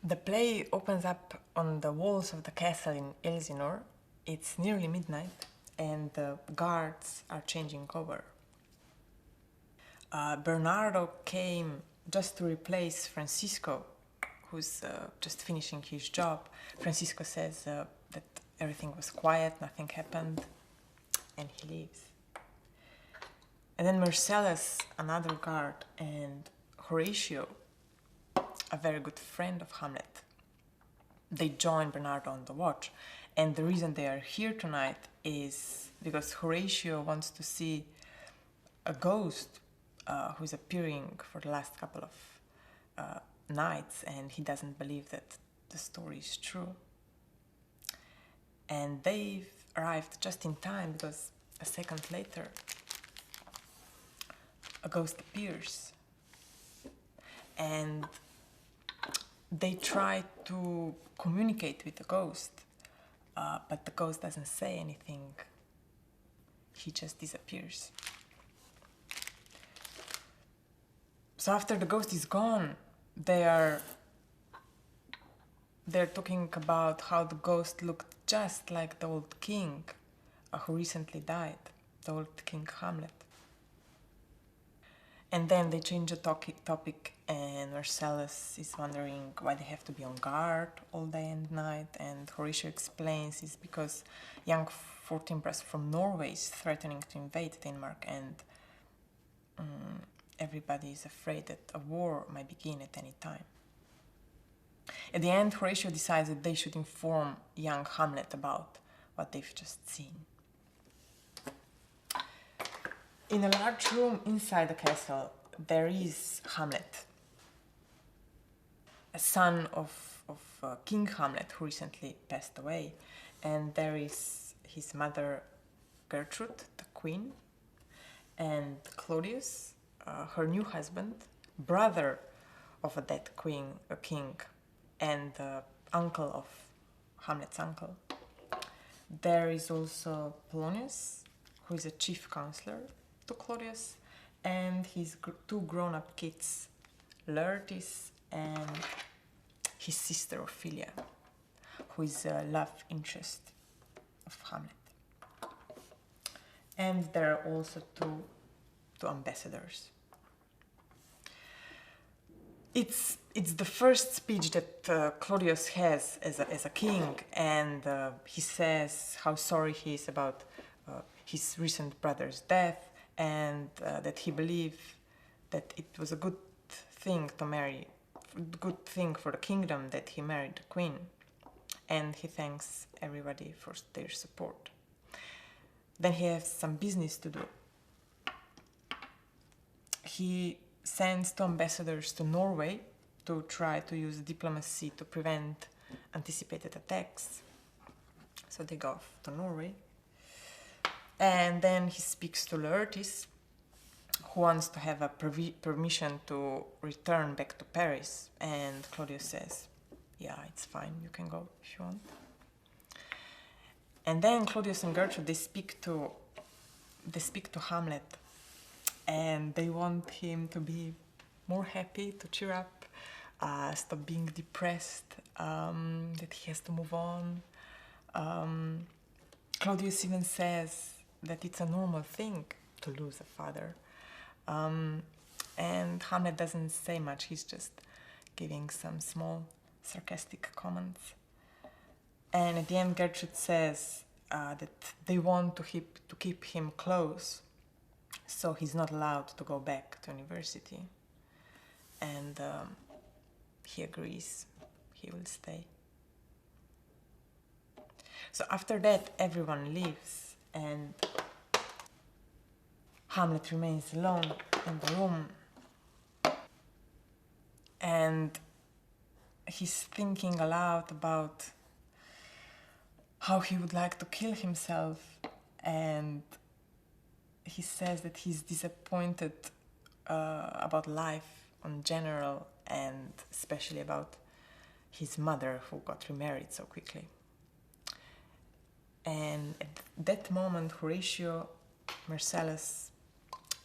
The play opens up on the walls of the castle in Elsinore. It's nearly midnight and the guards are changing over. Bernardo came just to replace Francisco, who's just finishing his job. Francisco says that everything was quiet, nothing happened, and he leaves. And then Marcellus, another guard, and Horatio, a very good friend of Hamlet, they join Bernardo on the watch. And the reason they are here tonight is because Horatio wants to see a ghost who's appearing for the last couple of nights, and he doesn't believe that the story is true. And they've arrived just in time because a second later a ghost appears, and they try to communicate with the ghost, but the ghost doesn't say anything. He just disappears. So after the ghost is gone, they're talking about how the ghost looked just like the old king who recently died, the old King Hamlet. And then they change the topic, and Marcellus is wondering why they have to be on guard all day and night, and Horatio explains it's because young Fortinbras from Norway is threatening to invade Denmark, and everybody is afraid that a war might begin at any time. At the end, Horatio decides that they should inform young Hamlet about what they've just seen. In a large room inside the castle, there is Hamlet, a son of King Hamlet who recently passed away, and there is his mother Gertrude, the queen, and Claudius, her new husband, brother of a dead king, and uncle of Hamlet's uncle. There is also Polonius, who is a chief counselor to Claudius, and his two grown-up kids, Laertes and his sister Ophelia, who is a love interest of Hamlet. And there are also two ambassadors. It's the first speech that Claudius has as a king, and he says how sorry he is about his recent brother's death, and that he believed that it was a good thing for the kingdom that he married the queen, and he thanks everybody for their support. Then he has some business to do. He sends two ambassadors to Norway to try to use diplomacy to prevent anticipated attacks. So they go off to Norway. And then he speaks to Laertes, who wants to have a permission to return back to Paris. And Claudius says, yeah, it's fine, you can go if you want. And then Claudius and Gertrude, they speak to Hamlet, and they want him to be more happy, to cheer up, stop being depressed, that he has to move on. Claudius even says that it's a normal thing to lose a father. And Hamlet doesn't say much, he's just giving some small sarcastic comments. And at the end, Gertrude says that they want to keep him close, so he's not allowed to go back to university. And he agrees, he will stay. So after that, everyone leaves, and Hamlet remains alone in the room. And he's thinking aloud about how he would like to kill himself, and he says that he's disappointed about life in general, and especially about his mother who got remarried so quickly. And at that moment, Horatio, Marcellus,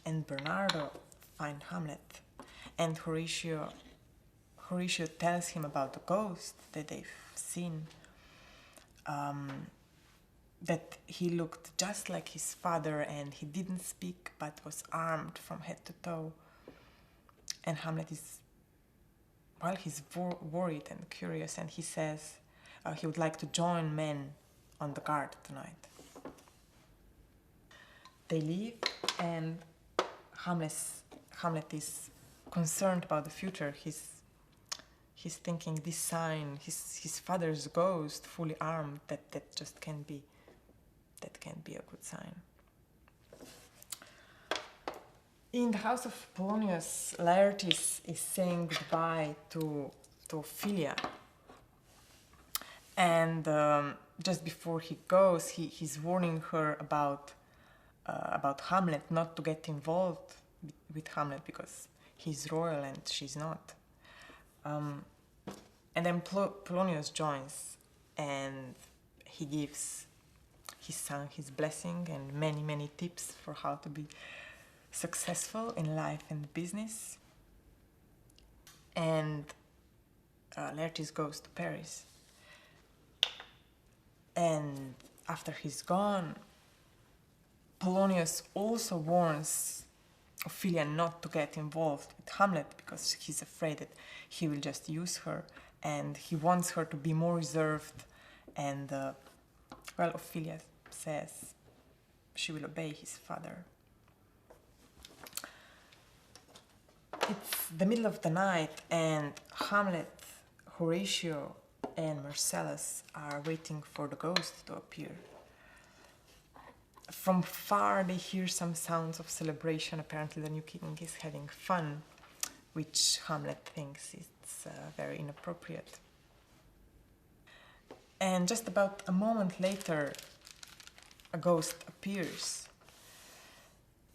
and Bernardo find Hamlet, and Horatio Horatio tells him about the ghost that they've seen, that he looked just like his father and he didn't speak but was armed from head to toe. And Hamlet is, well, he's worried and curious, and he says he would like to join men on the guard tonight. They leave, and Hamlet is concerned about the future. He's thinking this sign, his father's ghost, fully armed, that just can't be a good sign. In the house of Polonius, Laertes is saying goodbye to Ophelia. And just before he goes, he's warning her about Hamlet, not to get involved with Hamlet because he's royal and she's not. And then Polonius joins, and he gives his son his blessing and many, many tips for how to be successful in life and business. And Laertes goes to Paris. And after he's gone, Polonius also warns Ophelia not to get involved with Hamlet because he's afraid that he will just use her, and he wants her to be more reserved. And well, Ophelia says she will obey his father. It's the middle of the night, and Hamlet, Horatio, and Marcellus are waiting for the ghost to appear. From far, they hear some sounds of celebration. Apparently, the new king is having fun, which Hamlet thinks is very inappropriate. And just about a moment later, a ghost appears,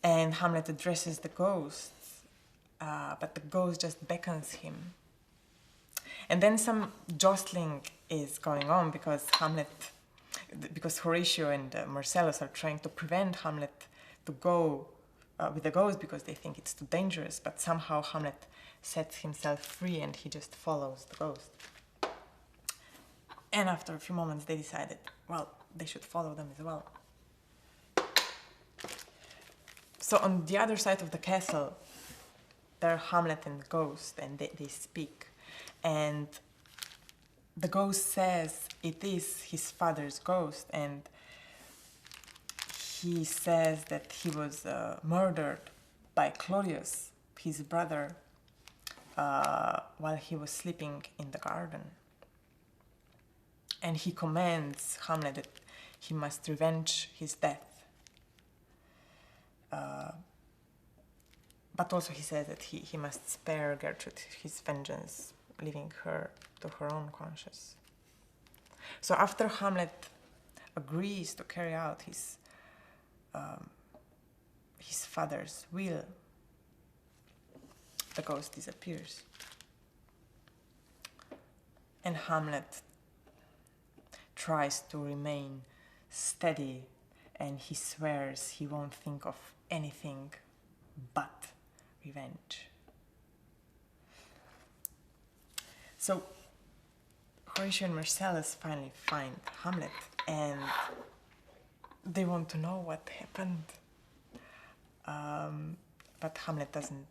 and Hamlet addresses the ghost, but the ghost just beckons him. And then some jostling is going on because Horatio and Marcellus are trying to prevent Hamlet to go with the ghost because they think it's too dangerous, but somehow Hamlet sets himself free and he just follows the ghost. And after a few moments they decided, well, they should follow them as well. So on the other side of the castle, there are Hamlet and the ghost, and they speak. And the ghost says it is his father's ghost, and he says that he was murdered by Claudius, his brother, while he was sleeping in the garden. And he commands Hamlet that he must revenge his death. But also he says that he must spare Gertrude his vengeance, leaving her to her own conscience. So after Hamlet agrees to carry out his father's will, the ghost disappears. And Hamlet tries to remain steady, and he swears he won't think of anything but revenge. So Horatio and Marcellus finally find Hamlet, and they want to know what happened. But Hamlet doesn't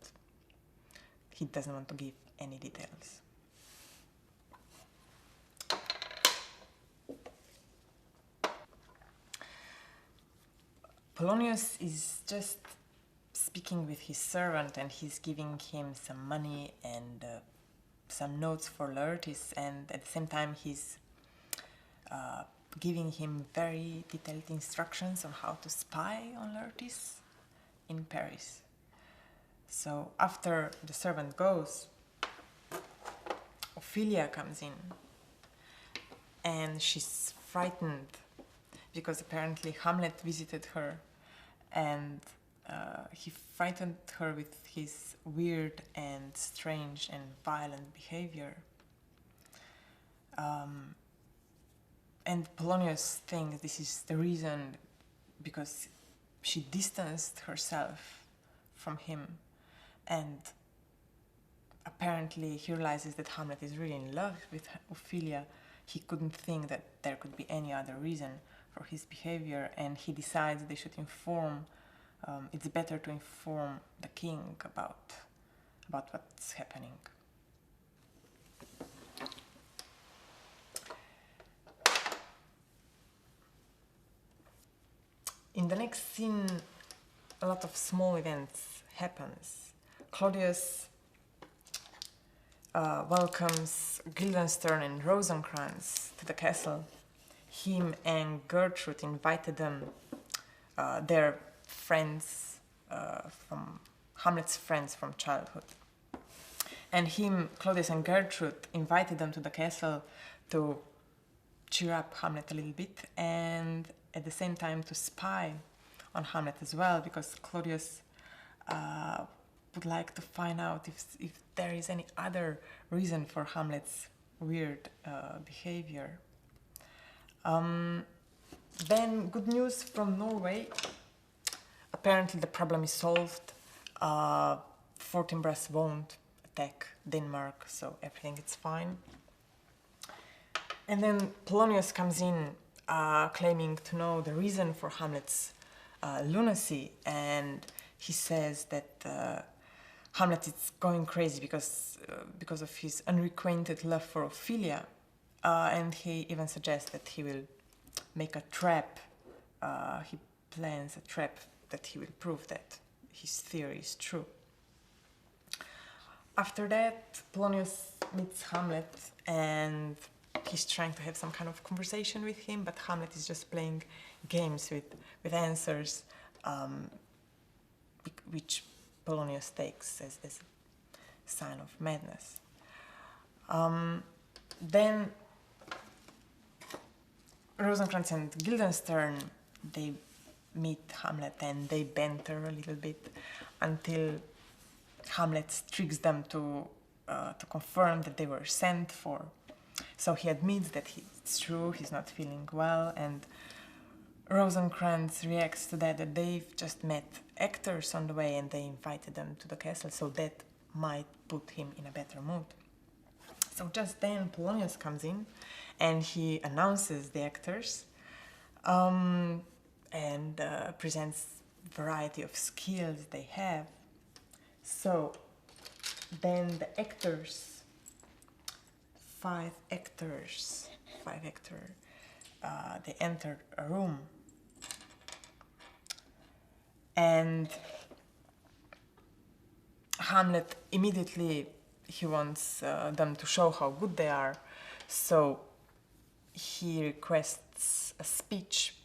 want to give any details. Polonius is just speaking with his servant, and he's giving him some money and some notes for Laertes, and at the same time he's giving him very detailed instructions on how to spy on Laertes in Paris. So after the servant goes, Ophelia comes in, and she's frightened because apparently Hamlet visited her, and he frightened her with his weird and strange and violent behavior. And Polonius thinks this is the reason because she distanced herself from him, and apparently he realizes that Hamlet is really in love with Ophelia. He couldn't think that there could be any other reason for his behavior, and he decides they should inform, it's better to inform the king about what's happening. In the next scene, a lot of small events happens. Claudius welcomes Guildenstern and Rosencrantz to the castle. Him and Gertrude invited them, their friends, from Hamlet's friends from childhood. And Claudius and Gertrude invited them to the castle to cheer up Hamlet a little bit, and at the same time to spy on Hamlet as well, because Claudius would like to find out if there is any other reason for Hamlet's weird behavior. Then good news from Norway. Apparently the problem is solved. Fortinbras won't attack Denmark, so everything is fine. And then Polonius comes in claiming to know the reason for Hamlet's lunacy, and he says that Hamlet is going crazy because of his unrequited love for Ophelia, and he even suggests that he will make a trap. He plans a trap that he will prove that his theory is true. After that, Polonius meets Hamlet, and he's trying to have some kind of conversation with him, but Hamlet is just playing games with answers, which Polonius takes as a sign of madness. Then Rosencrantz and Guildenstern, they meet Hamlet and they banter a little bit until Hamlet tricks them to confirm that they were sent for. So he admits that it's true, he's not feeling well, and Rosencrantz reacts to that they've just met actors on the way and they invited them to the castle, so that might put him in a better mood. So just then Polonius comes in and he announces the actors and presents a variety of skills they have. So then the actors, five actors, they enter a room, and Hamlet immediately, he wants them to show how good they are, so he requests a speech,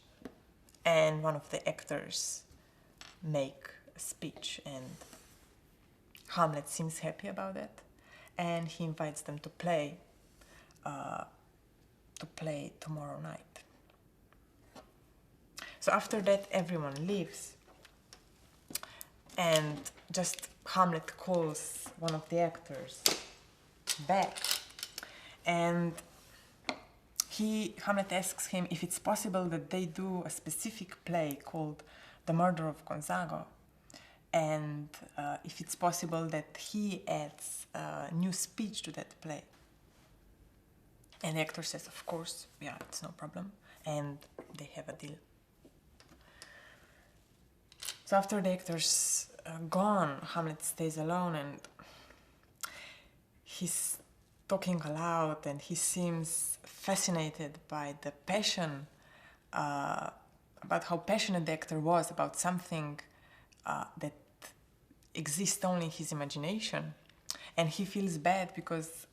and one of the actors make a speech, and Hamlet seems happy about it, and he invites them to play tomorrow night. So after that, everyone leaves, and just Hamlet calls one of the actors back, and Hamlet asks him if it's possible that they do a specific play called The Murder of Gonzago, and if it's possible that he adds a new speech to that play. And the actor says, of course, yeah, it's no problem, and they have a deal. So after the actor's gone, Hamlet stays alone, and he's talking aloud, and he seems fascinated by the passion, about how passionate the actor was about something that exists only in his imagination. And he feels bad because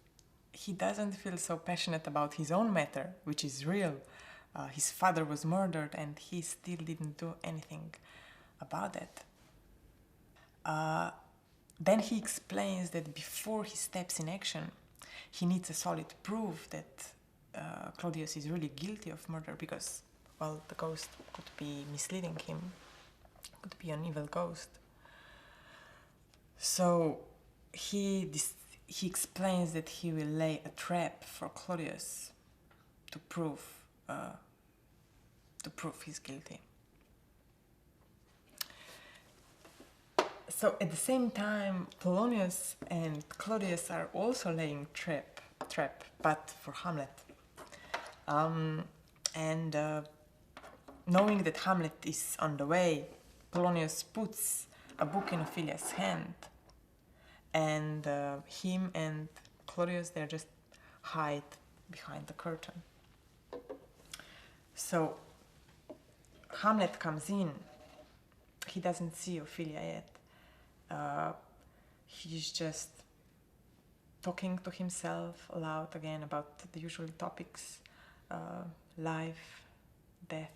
he doesn't feel so passionate about his own matter, which is real. His father was murdered and he still didn't do anything about it. Then he explains that before he steps in action, he needs a solid proof that Claudius is really guilty of murder, because, well, the ghost could be misleading him, could be an evil ghost. So he explains that he will lay a trap for Claudius to prove he's guilty. So at the same time, Polonius and Claudius are also laying trap, but for Hamlet. And knowing that Hamlet is on the way, Polonius puts a book in Ophelia's hand, and him and Claudius, they're just hide behind the curtain. So Hamlet comes in. He doesn't see Ophelia yet. He's just talking to himself aloud again about the usual topics: life, death,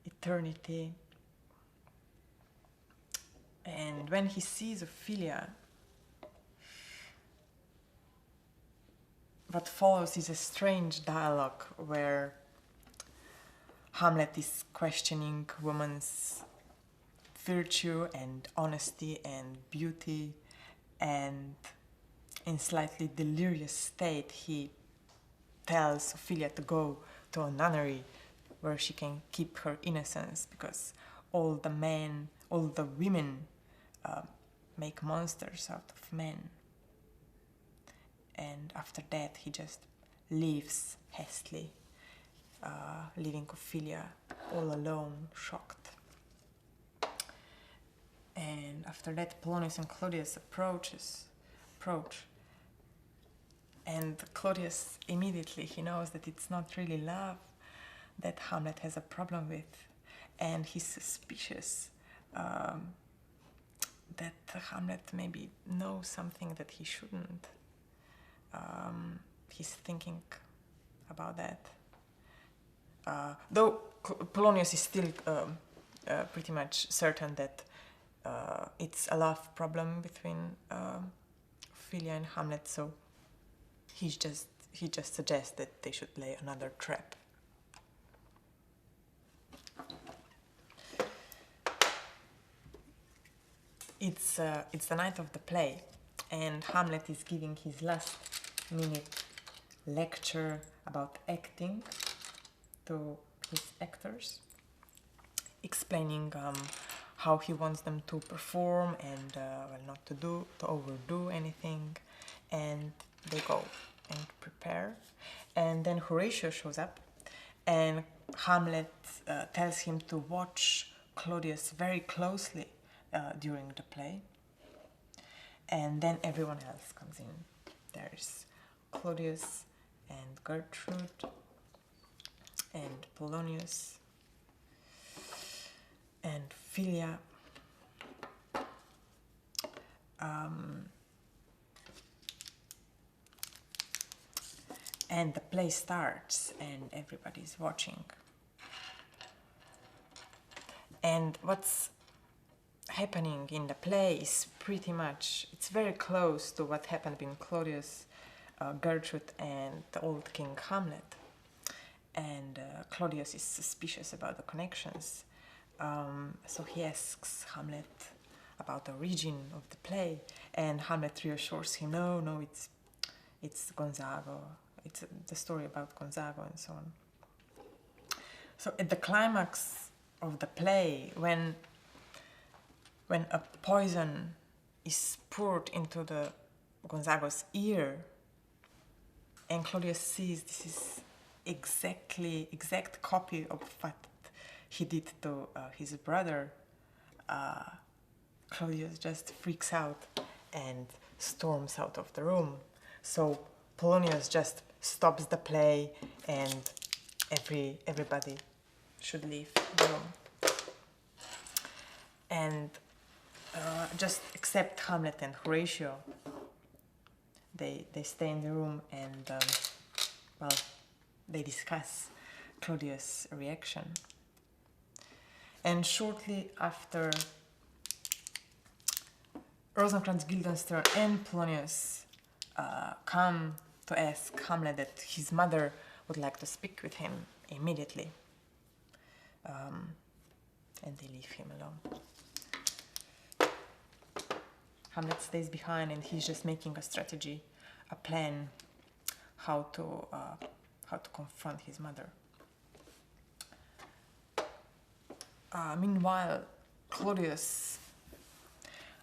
eternity. And when he sees Ophelia, what follows is a strange dialogue where Hamlet is questioning woman's virtue and honesty and beauty, and in slightly delirious state he tells Ophelia to go to a nunnery where she can keep her innocence, because all the women make monsters out of men. And after that he just leaves hastily, leaving Ophelia all alone, shocked. And after that, Polonius and Claudius approach, and Claudius immediately, he knows that it's not really love that Hamlet has a problem with, and he's suspicious that Hamlet maybe knows something that he shouldn't. He's thinking about that. Though Polonius is still pretty much certain that it's a love problem between Ophelia and Hamlet, so he just suggests that they should lay another trap. It's the night of the play, and Hamlet is giving his last-minute lecture about acting to his actors, explaining how he wants them to perform and not to overdo anything, and they go and prepare. And then Horatio shows up, and Hamlet tells him to watch Claudius very closely during the play. And then everyone else comes in. There's Claudius and Gertrude and Polonius and Ophelia. And the play starts and everybody's watching. And what's happening in the play is pretty much, it's very close to what happened between Claudius, Gertrude and the old King Hamlet. And Claudius is suspicious about the connections. So he asks Hamlet about the origin of the play, and Hamlet reassures him, no, it's Gonzago. It's the story about Gonzago and so on. So at the climax of the play, when a poison is poured into the Gonzago's ear, and Claudius sees this is exact copy of what he did to his brother, Claudius just freaks out and storms out of the room. So Polonius just stops the play, and everybody should leave the room. And just except Hamlet and Horatio, they stay in the room, and they discuss Claudius' reaction. And shortly after, Rosencrantz, Guildenstern and Polonius come to ask Hamlet that his mother would like to speak with him immediately. And they leave him alone. Hamlet stays behind, and he's just making a strategy, a plan, how to confront his mother. Meanwhile, Claudius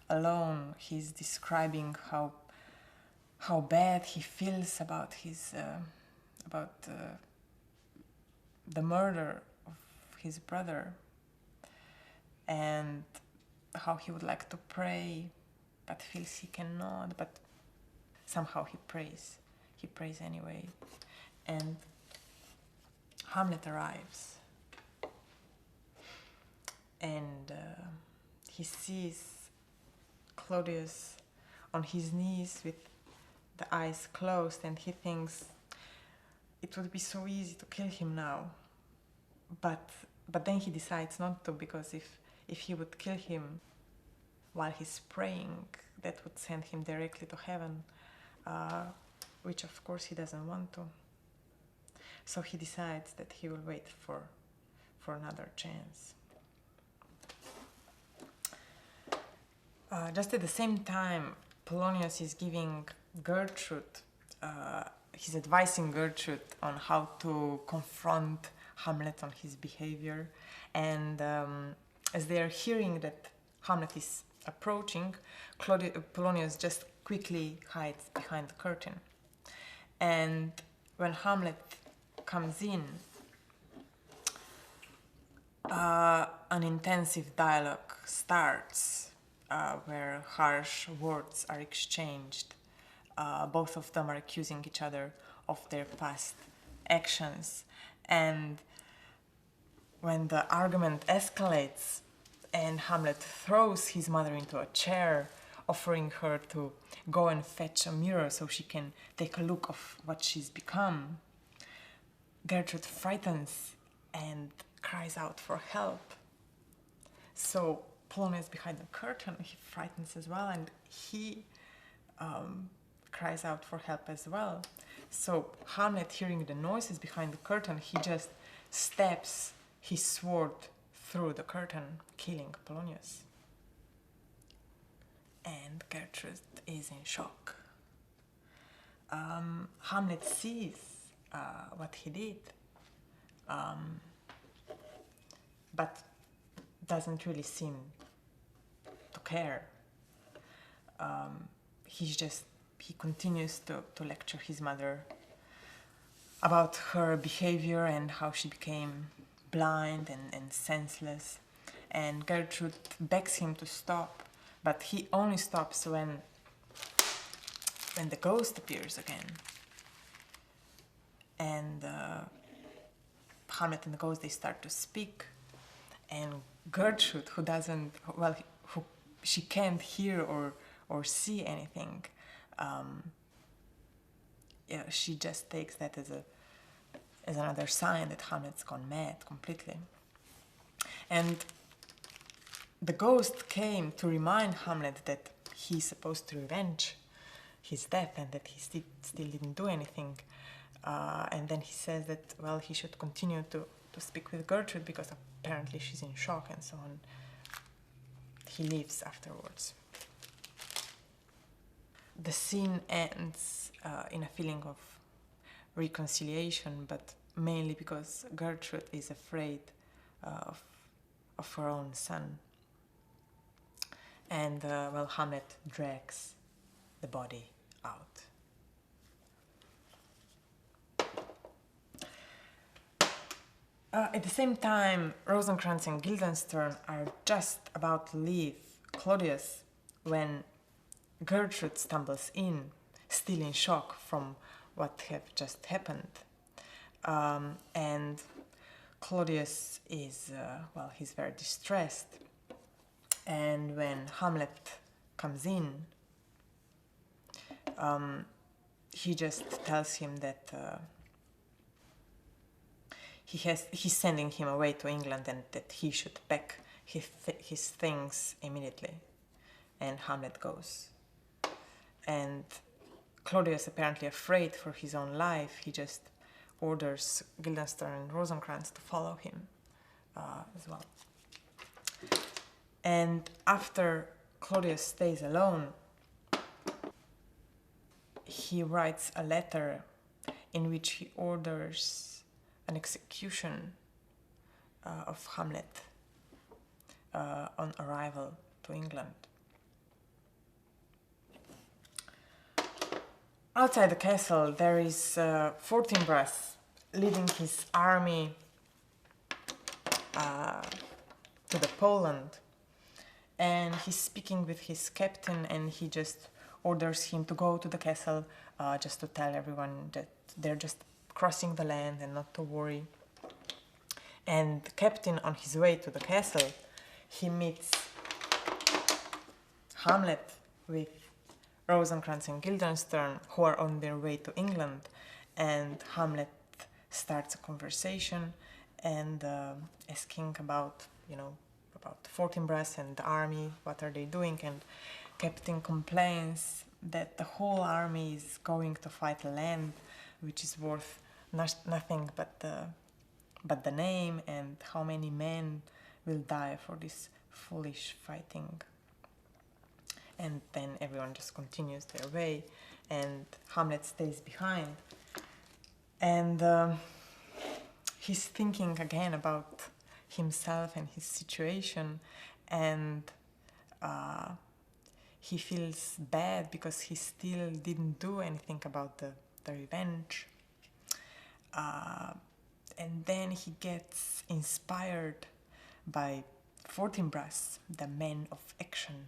alone, he's describing how bad he feels about his the murder of his brother, and how he would like to pray but feels he cannot, but somehow he prays anyway. And Hamlet arrives, and he sees Claudius on his knees with the eyes closed, and he thinks it would be so easy to kill him now, but then he decides not to, because if he would kill him while he's praying, that would send him directly to heaven, which of course he doesn't want to. So he decides that he will wait for another chance. Just at the same time, Polonius is giving Gertrude, he's advising Gertrude on how to confront Hamlet on his behavior. And as they are hearing that Hamlet is approaching, Polonius just quickly hides behind the curtain. And when Hamlet comes in, an intensive dialogue starts, where harsh words are exchanged. Both of them are accusing each other of their past actions. And when the argument escalates and Hamlet throws his mother into a chair, offering her to go and fetch a mirror so she can take a look of what she's become, Gertrude frightens and cries out for help. So Polonius behind the curtain, he frightens as well, and he cries out for help as well. So Hamlet, hearing the noises behind the curtain, he just stabs his sword through the curtain, killing Polonius. And Gertrude is in shock. Hamlet sees what he did, but doesn't really seem to care. He continues to lecture his mother about her behavior and how she became blind and senseless. And Gertrude begs him to stop, but he only stops when the ghost appears again. And Hamlet and the ghost, they start to speak. And Gertrude, she can't hear or see anything, she just takes that as another sign that Hamlet's gone mad completely. And the ghost came to remind Hamlet that he's supposed to revenge his death and that he still didn't do anything. And then he says that, well, he should continue to speak with Gertrude because apparently she's in shock and so on. He leaves afterwards. The scene ends in a feeling of reconciliation, but mainly because Gertrude is afraid of her own son. And, Hamlet drags the body out. At the same time, Rosencrantz and Guildenstern are just about to leave Claudius when Gertrude stumbles in, still in shock from what have just happened. And Claudius is, he's very distressed. And when Hamlet comes in, he just tells him that he's sending him away to England and that he should pack his things immediately. And Hamlet goes. And Claudius, apparently afraid for his own life, he just orders Guildenstern and Rosencrantz to follow him as well. And after Claudius stays alone, he writes a letter in which he orders an execution of Hamlet on arrival to England. Outside the castle, there is Fortinbras leading his army to the Poland, and he's speaking with his captain, and he just orders him to go to the castle, just to tell everyone that they're just crossing the land and not to worry. And the captain, on his way to the castle, he meets Hamlet with Rosencrantz and Guildenstern, who are on their way to England, and Hamlet starts a conversation and asking about, about Fortinbras and the army, what are they doing, and Captain complains that the whole army is going to fight a land which is worth nothing but the name, and how many men will die for this foolish fighting. And then everyone just continues their way, and Hamlet stays behind. And he's thinking again about himself and his situation, and he feels bad because he still didn't do anything about the revenge. And then he gets inspired by Fortinbras, the man of action,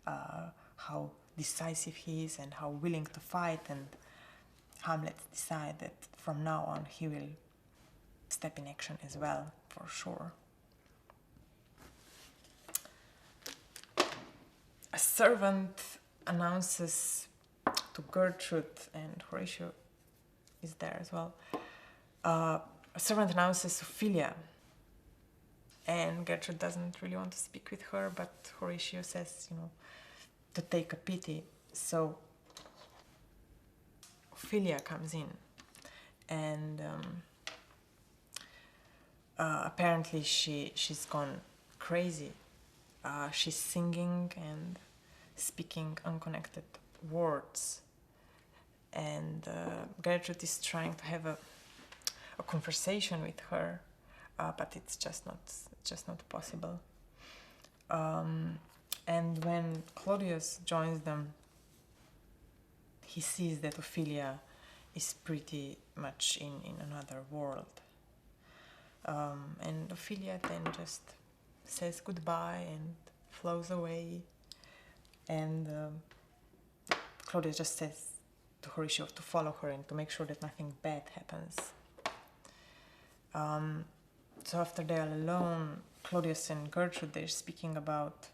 how decisive he is and how willing to fight, and Hamlet decides that from now on he will step in action as well, for sure. A servant announces to Gertrude, and Horatio is there as well. A servant announces Ophelia, and Gertrude doesn't really want to speak with her, but Horatio says, to take a pity. So Ophelia comes in, and apparently she's gone crazy. She's singing and speaking unconnected words, and Gertrude is trying to have a conversation with her, but it's just not possible. And when Claudius joins them, he sees that Ophelia is pretty much in another world. And Ophelia then just says goodbye and flows away. And Claudius just says to Horatio to follow her and to make sure that nothing bad happens. So after they're alone, Claudius and Gertrude, they're speaking about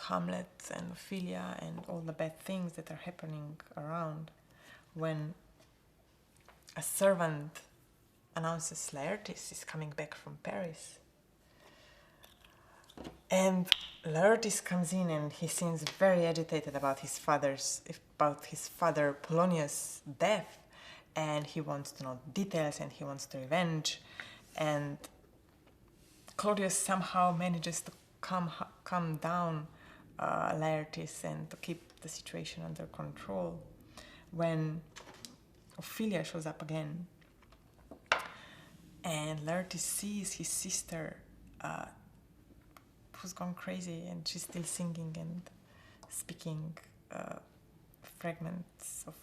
Hamlet and Ophelia and all the bad things that are happening around, when a servant announces Laertes is coming back from Paris. And Laertes comes in, and he seems very agitated about his father Polonius' death, and he wants to know details, and he wants to revenge. And Claudius somehow manages to calm down Laertes and to keep the situation under control, when Ophelia shows up again, and Laertes sees his sister who's gone crazy, and she's still singing and speaking fragments of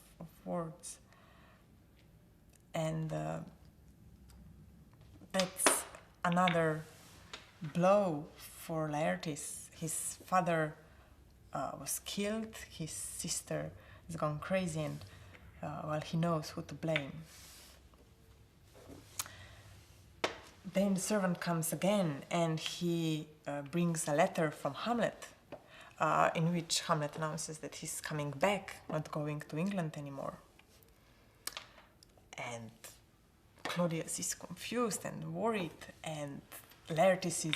words. And that's another blow for Laertes. His father was killed, his sister has gone crazy, and he knows who to blame. Then the servant comes again, and he brings a letter from Hamlet, in which Hamlet announces that he's coming back, not going to England anymore. And Claudius is confused and worried, and Laertes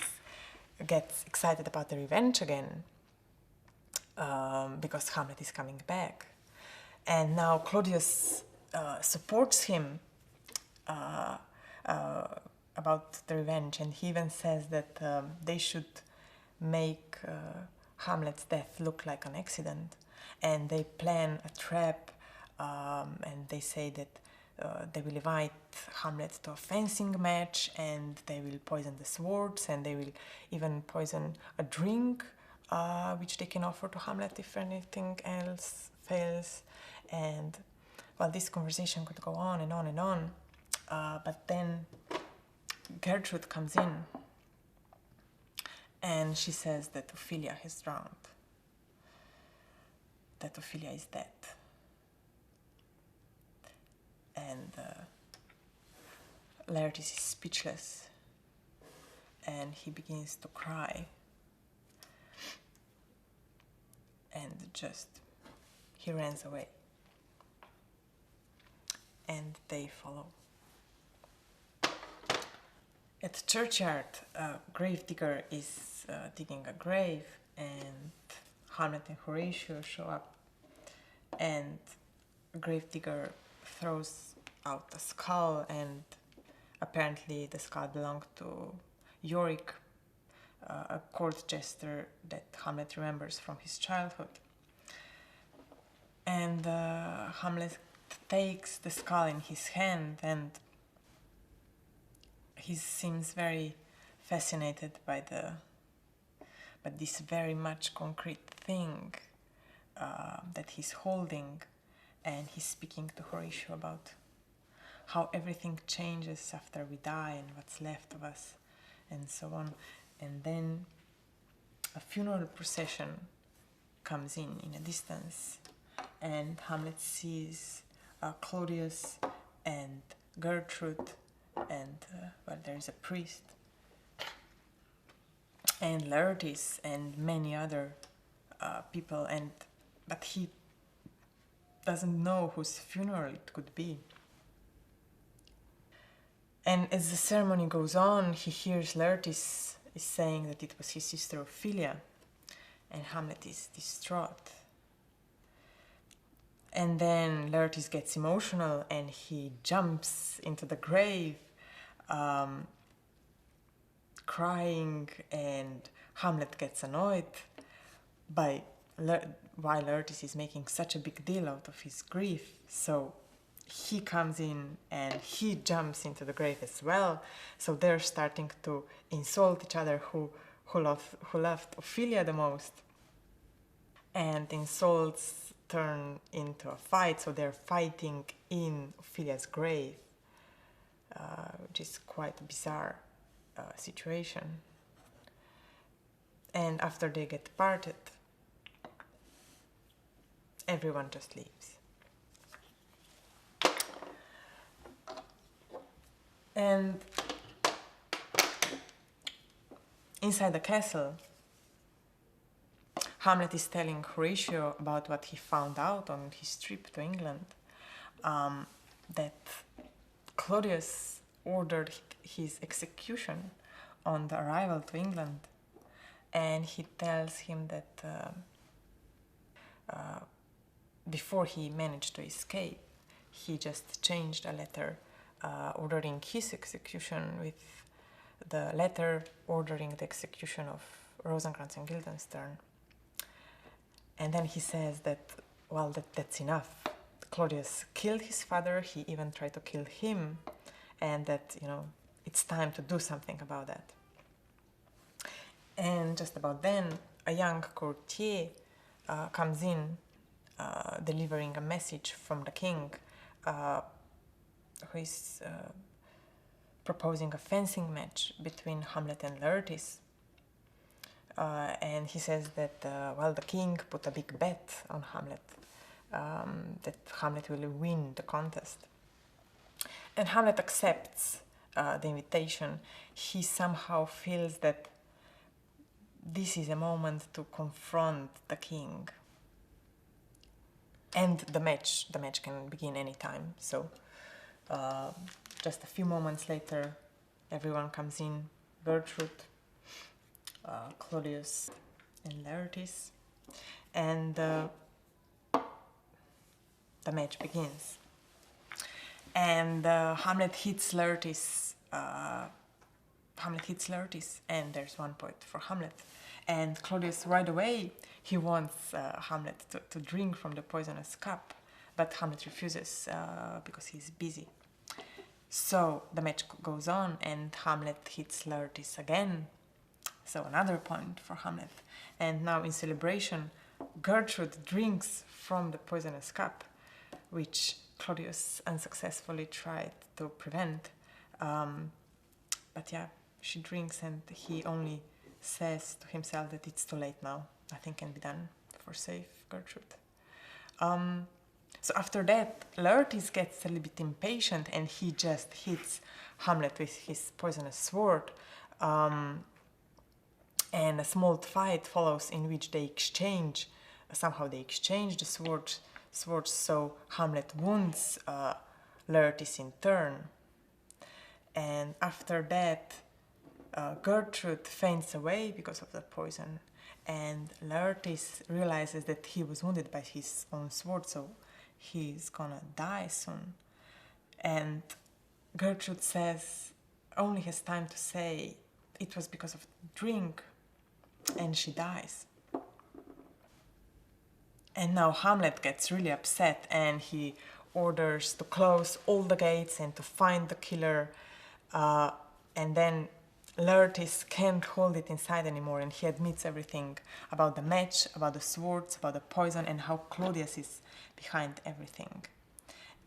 gets excited about the revenge again, because Hamlet is coming back. And now Claudius supports him about the revenge, and he even says that they should make Hamlet's death look like an accident, and they plan a trap, and they say that they will invite Hamlet to a fencing match, and they will poison the swords, and they will even poison a drink which they can offer to Hamlet if anything else fails. And well, this conversation could go on and on and on, but then Gertrude comes in and she says that Ophelia has drowned, that Ophelia is dead. And Laertes is speechless and he begins to cry. And just, he runs away. And they follow. At the churchyard, a gravedigger is digging a grave, and Hamlet and Horatio show up. And the gravedigger throws out a skull, and apparently the skull belonged to Yorick, a court jester that Hamlet remembers from his childhood. And Hamlet takes the skull in his hand, and he seems very fascinated by this very much concrete thing that he's holding, and he's speaking to Horatio about how everything changes after we die and what's left of us and so on. And then a funeral procession comes in a distance, and Hamlet sees Claudius and Gertrude, and well, there is a priest, and Laertes, and many other people, but he doesn't know whose funeral it could be. And as the ceremony goes on, he hears Laertes is saying that it was his sister Ophelia, and Hamlet is distraught. And then Laertes gets emotional and he jumps into the grave, crying, and Hamlet gets annoyed by why Laertes is making such a big deal out of his grief. So he comes in and he jumps into the grave as well. So they're starting to insult each other, who loved Ophelia the most. And insults turn into a fight, so they're fighting in Ophelia's grave, which is quite a bizarre situation. And after they get parted, everyone just leaves. And inside the castle, Hamlet is telling Horatio about what he found out on his trip to England, that Claudius ordered his execution on the arrival to England, and he tells him that before he managed to escape, he just changed a letter ordering his execution with the letter ordering the execution of Rosencrantz and Guildenstern. And then he says that, well, that's enough. Claudius killed his father, he even tried to kill him, and that, it's time to do something about that. And just about then, a young courtier comes in, delivering a message from the king, who is proposing a fencing match between Hamlet and Laertes. And he says that, the king put a big bet on Hamlet, that Hamlet will win the contest. And Hamlet accepts the invitation. He somehow feels that this is a moment to confront the king. And the match can begin anytime. So just a few moments later, everyone comes in, Gertrude, Claudius and Laertes, and the match begins. And Hamlet hits Laertes. And there's 1 point for Hamlet. And Claudius, right away, he wants Hamlet to drink from the poisonous cup, but Hamlet refuses because he's busy. So the match goes on, and Hamlet hits Laertes again. So another point for Hamlet. And now in celebration, Gertrude drinks from the poisonous cup, which Claudius unsuccessfully tried to prevent. But yeah, she drinks, and he only says to himself that it's too late now. Nothing can be done for save Gertrude. So after that, Laertes gets a little bit impatient, and he just hits Hamlet with his poisonous sword. And a small fight follows in which they exchange the swords, so Hamlet wounds Laertes in turn. And after that, Gertrude faints away because of the poison, and Laertes realizes that he was wounded by his own sword, so he's gonna die soon. And Gertrude only has time to say it was because of drink, and she dies. And now Hamlet gets really upset, and he orders to close all the gates and to find the killer. And then Laertes can't hold it inside anymore, and he admits everything about the match, about the swords, about the poison, and how Claudius is behind everything.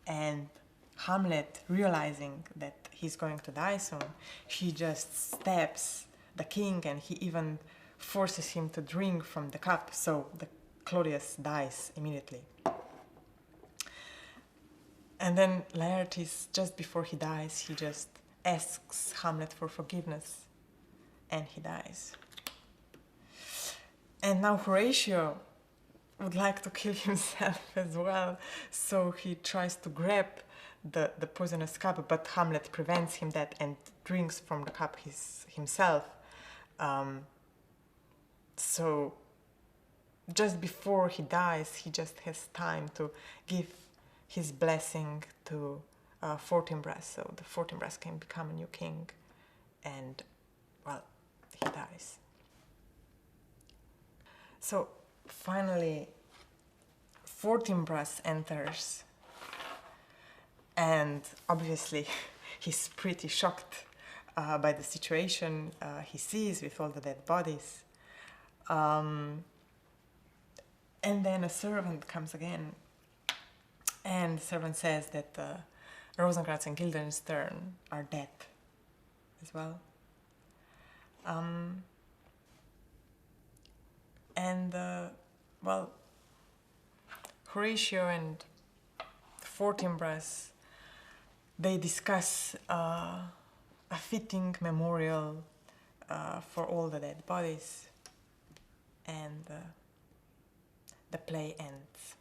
And Hamlet, realizing that he's going to die soon, he just stabs the king, and he even forces him to drink from the cup, so Claudius dies immediately. And then Laertes, just before he dies, he just asks Hamlet for forgiveness, and he dies. And now Horatio would like to kill himself as well, so he tries to grab the poisonous cup, but Hamlet prevents him that and drinks from the cup himself. So just before he dies, he just has time to give his blessing to Fortinbras, so the Fortinbras can become a new king, and, well, he dies. So finally, Fortinbras enters, and obviously he's pretty shocked by the situation he sees with all the dead bodies. And then a servant comes again, and the servant says that Rosencrantz and Guildenstern are dead as well. Well, Horatio and Fortinbras, they discuss a fitting memorial for all the dead bodies, and the play ends.